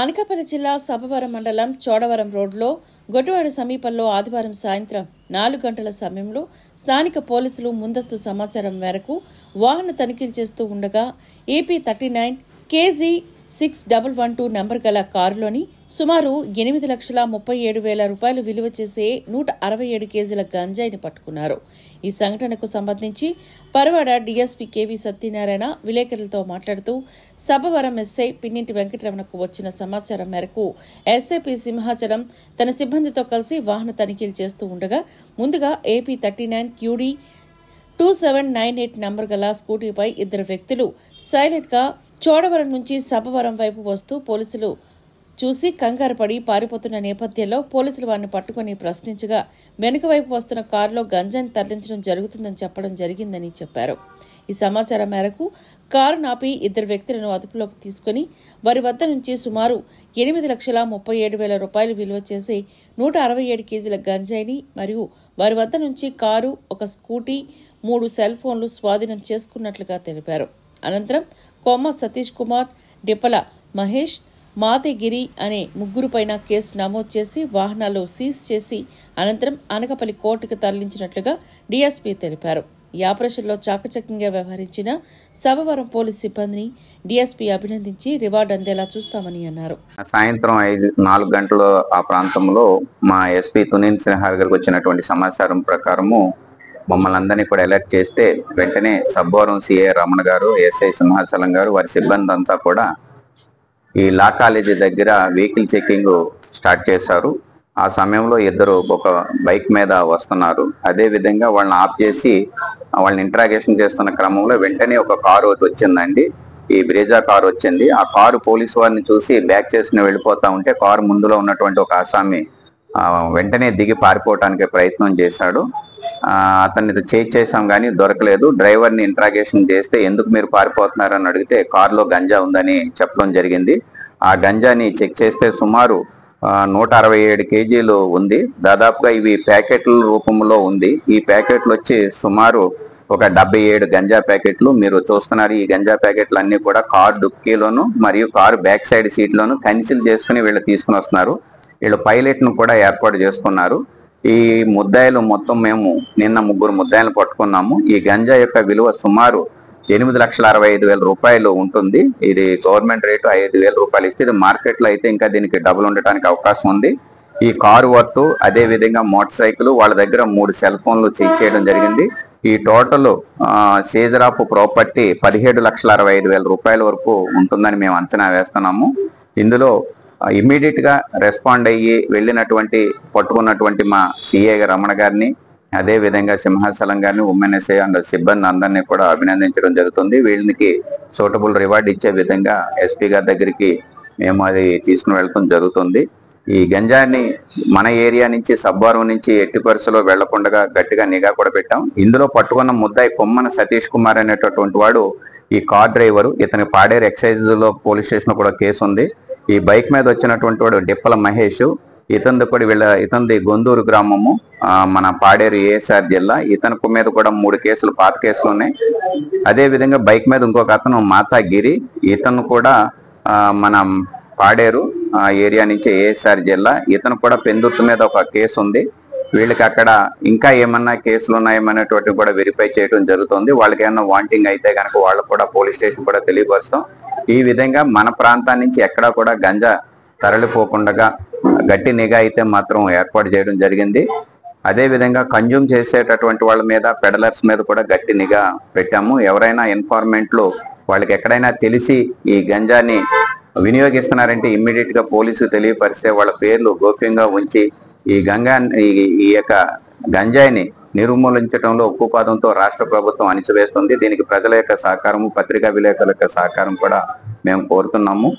అనకాపల్లి జిల్లా సభవరం మండలం చోడవరం రోడ్లో గొడ్డువాడ సమీపంలో ఆదివారం సాయంత్రం 4 గంటల సమయంలో స్థానిక పోలీసులు ముందస్తు సమాచారం మేరకు వాహన తనిఖీలు చేస్తూ ఉండగా AP39 KZ 6112 నంబర్ గల కారులోని సుమారు 8,37,000 రూపాయలు విలువ చేసే 167 కేజీల గంజాయిని పట్టుకున్నారు. ఈ సంఘటనకు సంబంధించి పరవాడ DSP KV సత్యనారాయణ విలేకరులతో మాట్లాడుతూ సభవరం SI పిన్నింటి వెంకటరమణకు వచ్చిన సమాచారం మేరకు SIP సింహాచలం తన సిబ్బందితో కలిసి వాహన తనిఖీలు చేస్తూ ఉండగా ముందుగా AP39 QD 2798 నంబర్ గల స్కూటీపై 2 వ్యక్తులు సైలెంట్ గా చోడవరం నుంచి సభవరం వైపు వస్తూ పోలీసులు చూసి కంగారు పడి పారిపోతున్న నేపథ్యంలో పోలీసులు వారిని పట్టుకుని ప్రశ్నించగా వెనుక వైపు వస్తున్న కారులో గంజాయిని తరలించడం జరుగుతుందని చెప్పడం జరిగిందని చెప్పారు. ఈ సమాచారం మేరకు కారు నాపి 2 వ్యక్తులను అదుపులోకి తీసుకుని వారి వద్ద నుంచి సుమారు 8,37,000 రూపాయలు విలువ చేసి 167 కేజీల గంజాయిని మరియు వారి వద్ద నుంచి కారు, ఒక స్కూటీ, 3 సెల్ ఫోన్లు స్వాధీనం చేసుకున్నట్లుగా తెలిపారు. అనంతరం కొమ్మ సతీష్ కుమార్, డిప్పల మహేష్, మాతేగిరి అనే ముగ్గురుపైన కేసు నమోదు చేసి వాహనాలు సీజ్ చేసి అనంతరం అనకాపల్లి కోర్టుకు తరలించినట్లుగా DSP తెలిపారు. ఈ ఆపరేషన్లో చాకచక్యంగా వ్యవహరించిన సభవరం పోలీస్ సిబ్బందిని DSP అభినందించి రివార్డు అందేలా చూస్తామని అన్నారు. సాయంత్రం 4 గంటల ఆ ప్రాంతంలో మా SP తునీన్ సిన్హార్ గారికి వచ్చినటువంటి సమాచారం ప్రకారము మమ్మల్ని అందరినీ కూడా అలర్ట్ చేస్తే వెంటనే సబ్బవరం CA రమణ గారు, SI సింహాచలం గారు, వారి సిబ్బంది అంతా కూడా ఈ లా కాలేజీ దగ్గర వెహికల్ చెకింగ్ స్టార్ట్ చేశారు. ఆ సమయంలో 2 ఒక బైక్ మీద వస్తున్నారు. అదే విధంగా వాళ్ళని ఆఫ్ చేసి వాళ్ళని ఇంట్రాగేషన్ చేస్తున్న క్రమంలో వెంటనే ఒక కారు వచ్చిందండి. ఈ బ్రేజా కారు వచ్చింది. ఆ కారు పోలీసు వారిని చూసి బ్యాక్ చేసుకుని వెళ్ళిపోతా ఉంటే కారు ముందులో ఉన్నటువంటి ఒక ఆసామి వెంటనే దిగి పారిపోవటానికి ప్రయత్నం చేశాడు. అతన్ని చేజ్ చేసాం కానీ దొరకలేదు. డ్రైవర్ని ఇంట్రాగేషన్ చేస్తే ఎందుకు మీరు పారిపోతున్నారని అడిగితే కారులో గంజా ఉందని చెప్పడం జరిగింది. ఆ గంజాని చెక్ చేస్తే సుమారు 167 కేజీలు ఉంది. దాదాపుగా ఇవి ప్యాకెట్ల రూపంలో ఉంది. ఈ ప్యాకెట్లు వచ్చి సుమారు ఒక 77 గంజా ప్యాకెట్లు మీరు చూస్తున్నారు. ఈ గంజా ప్యాకెట్లు అన్ని కూడా కారు డుక్కీలోను మరియు కారు బ్యాక్ సైడ్ సీట్లోను కన్సిల్ చేసుకుని వీళ్ళు తీసుకుని వస్తున్నారు. వీళ్ళు పైలట్ ను కూడా ఏర్పాటు చేసుకున్నారు. ఈ ముద్దాయిలు మొత్తం మేము నిన్న 3 ముద్దాయిలు పట్టుకున్నాము. ఈ గంజా యొక్క విలువ సుమారు 8,65,000 రూపాయలు ఉంటుంది. ఇది గవర్నమెంట్ రేటు 5,000 రూపాయలు ఇస్తే ఇది మార్కెట్ లో అయితే ఇంకా దీనికి డబుల్ ఉండటానికి అవకాశం ఉంది. ఈ కారు వర్తు, అదే విధంగా మోటార్ సైకిల్, వాళ్ళ దగ్గర 3 సెల్ ఫోన్లు సీజ్ చేయడం జరిగింది. ఈ టోటల్ సీజర్ ఆఫ్ ప్రాపర్టీ 17,65,000 రూపాయల వరకు ఉంటుందని మేము అంచనా వేస్తున్నాము. ఇందులో ఇమ్మీడియట్ గా రెస్పాండ్ అయ్యి వెళ్ళినటువంటి పట్టుకున్నటువంటి మా CA రమణ గారిని, అదే విధంగా సింహాచలం గారిని, ఉమెన్ SI అండ్ సిబ్బంది అందరినీ కూడా అభినందించడం జరుగుతుంది. వీళ్ళకి సూటబుల్ రివార్డ్ ఇచ్చే విధంగా SP గారి దగ్గరికి మేము అది తీసుకుని వెళ్ళడం జరుగుతుంది. ఈ గంజాని మన ఏరియా నుంచి సబ్బవరం నుంచి ఎట్టి పరిస్థితుల్లో వెళ్లకుండా గట్టిగా నిఘా కూడా పెట్టాం. ఇందులో పట్టుకున్న ముద్దాయి కొమ్మన సతీష్ కుమార్ అనేటటువంటి వాడు ఈ కార్ డ్రైవరు. ఇతని పాడేరు ఎక్సైజ్ లో పోలీస్ స్టేషన్ కూడా కేసు ఉంది. ఈ బైక్ మీద వచ్చినటువంటి వాడు డిప్పల మహేష్. ఇతనిది గొందూరు గ్రామము, మన పాడేరు ASR జిల్లా. ఇతని మీద కూడా 3 కేసులు, పాత కేసులు ఉన్నాయి. అదే విధంగా బైక్ మీద ఇంకొక అతను మాతాగిరి. ఇతను కూడా మన పాడేరు ఏరియా నుంచి ASR జిల్లా. ఇతను కూడా పెందుర్తి మీద ఒక కేసు ఉంది. వీళ్ళకి అక్కడ ఇంకా ఏమన్నా కేసులు ఉన్నాయేమనేటువంటి కూడా వెరిఫై చేయడం జరుగుతుంది. వాళ్ళకి ఏమన్నా వాంటింగ్ అయితే కనుక వాళ్ళకు కూడా పోలీస్ స్టేషన్ కూడా తెలియపరుస్తాం. ఈ విధంగా మన ప్రాంతాన్ని నుంచి ఎక్కడా కూడా గంజా తరలిపోకుండా గట్టి నిఘా అయితే మాత్రం ఏర్పాటు చేయడం జరిగింది. అదే విధంగా కన్జ్యూమ్ చేసేటటువంటి వాళ్ళ మీద, పెడలర్స్ మీద కూడా గట్టి నిఘా పెట్టాము. ఎవరైనా ఇన్ఫార్మెంట్లు వాళ్ళకి ఎక్కడైనా తెలిసి ఈ గంజాని వినియోగిస్తున్నారంటే ఇమ్మీడియట్ గా పోలీసు తెలియపరిస్తే వాళ్ళ పేర్లు గోప్యంగా ఉంచి ఈ యొక్క గంజాయిని నిర్మూలించడంలో ఉక్కుపాదంతో రాష్ట్ర ప్రభుత్వం అణిచివేస్తుంది. దీనికి ప్రజల యొక్క సహకారము, పత్రికా విలేకరుల యొక్క సహకారం కూడా మేము కోరుతున్నాము.